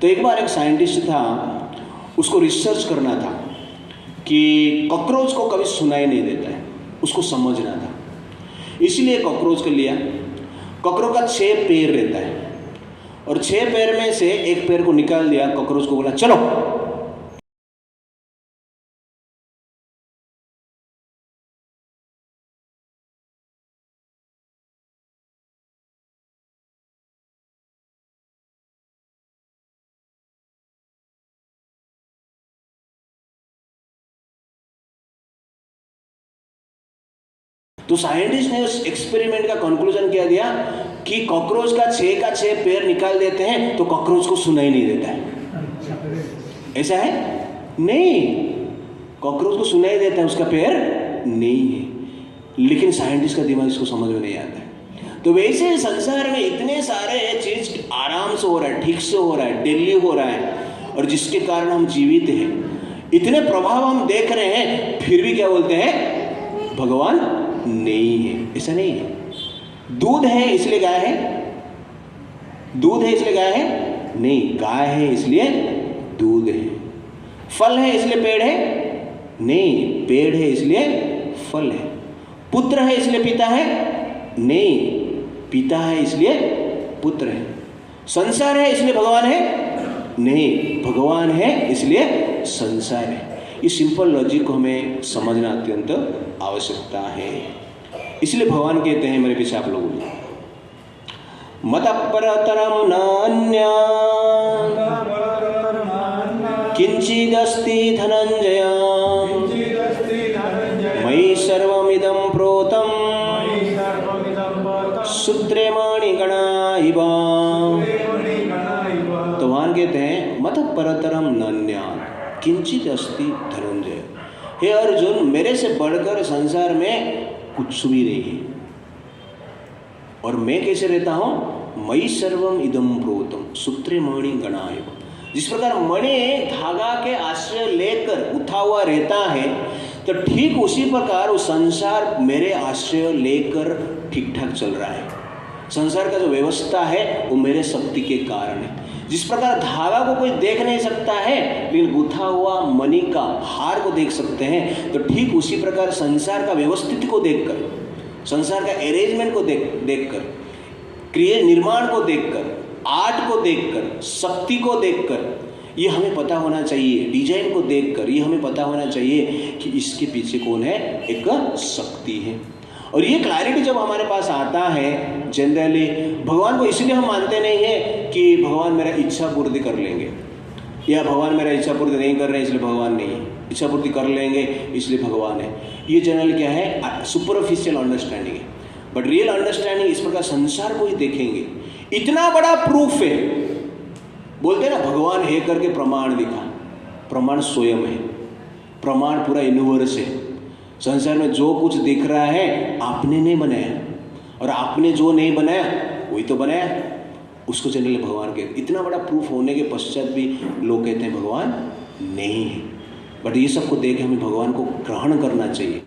तो एक बार एक साइंटिस्ट था, उसको रिसर्च करना था कि कॉकरोच को कभी सुनाई नहीं देता है, उसको समझना था। इसलिए कॉकरोच को लिया। कॉकरोच का 6 पैर रहता है और 6 पैर में से एक पैर को निकाल दिया। कॉकरोच को बोला चलो। तो साइंटिस्ट ने उस एक्सपेरिमेंट का कंक्लूजन क्या दिया कि कॉकरोच का 6 का 6 पैर निकाल देते हैं तो कॉकरोच को सुनाई नहीं देता है। ऐसा है? नहीं, कॉकरोच को सुनाई देता है, उसका पैर नहीं है। लेकिन साइंटिस्ट का दिमाग इसको समझ में नहीं आता है। तो वैसे संसार में इतने सारे चीज आराम से हो रहा है, ठीक से हो रहा है, डेली हो रहा है, और जिसके कारण हम जीवित हैं, इतने प्रभाव हम देख रहे हैं, फिर भी क्या बोलते हैं? भगवान नहीं है। ऐसा नहीं है। दूध है इसलिए गाय है? दूध है इसलिए गाय है? नहीं, गाय है इसलिए दूध है। फल है इसलिए पेड़ है? नहीं, पेड़ है इसलिए फल है। पुत्र है इसलिए पिता है? नहीं, पिता है इसलिए पुत्र है। संसार है इसलिए भगवान है? नहीं, भगवान है इसलिए संसार है। इस सिंपल लॉजिक को हमें समझना अत्यंत आवश्यकता है। इसलिए भगवान कहते हैं, मेरे पीछे आप लोग, मतःपरतरं नान्या किंचिदस्ति धनंजय मयि सर्वमिदं प्रोतं सूत्रे मणिगणा इव। तो भगवान कहते हैं मतःपरतरं नान्या किंचित अस्ति धनंजय। हे अर्जुन, मेरे से बढ़कर संसार में कुछ भी नहीं है। और मैं कैसे रहता हूं? मयि सर्वम इदम प्रोतम सूत्रे मणि गणाय। जिस प्रकार मणि धागा के आश्रय लेकर उठा हुआ रहता है, तो ठीक उसी प्रकार वो संसार मेरे आश्रय लेकर ठीक ठाक चल रहा है। संसार का जो व्यवस्था है वो मेरे शक्ति के कारण है। जिस प्रकार धागा को कोई देख नहीं सकता है, लेकिन गुथा हुआ मणि का हार को देख सकते हैं, तो ठीक उसी प्रकार संसार का व्यवस्थित को देखकर, संसार का अरेंजमेंट को देखकर, निर्माण को देखकर, आर्ट को देखकर, शक्ति को देखकर, ये हमें पता होना चाहिए। डिजाइन को देखकर ये हमें पता होना चाहिए कि इसके पीछे कौन है? एक शक्ति है। और ये क्लैरिटी जब हमारे पास आता है, जनरली भगवान को इसलिए हम मानते नहीं है कि भगवान मेरा इच्छा पूर्ति कर लेंगे, या भगवान मेरा इच्छा पूर्ति नहीं कर रहे हैं इसलिए भगवान नहीं है, इच्छा पूर्ति कर लेंगे इसलिए भगवान है। ये जनरली क्या है? सुपरफिशियल अंडरस्टैंडिंग है। बट रियल अंडरस्टैंडिंग इस प्रकार संसार को ही देखेंगे। इतना बड़ा प्रूफ है, बोलते हैं ना भगवान है करके प्रमाण दिखा। प्रमाण स्वयं है, प्रमाण पूरा यूनिवर्स है। संसार में जो कुछ दिख रहा है आपने नहीं बनाया, और आपने जो नहीं बनाया वही तो बनाया, उसको जनरली भगवान के। इतना बड़ा प्रूफ होने के पश्चात भी लोग कहते हैं भगवान नहीं है। बट ये सबको देख हमें भगवान को ग्रहण करना चाहिए।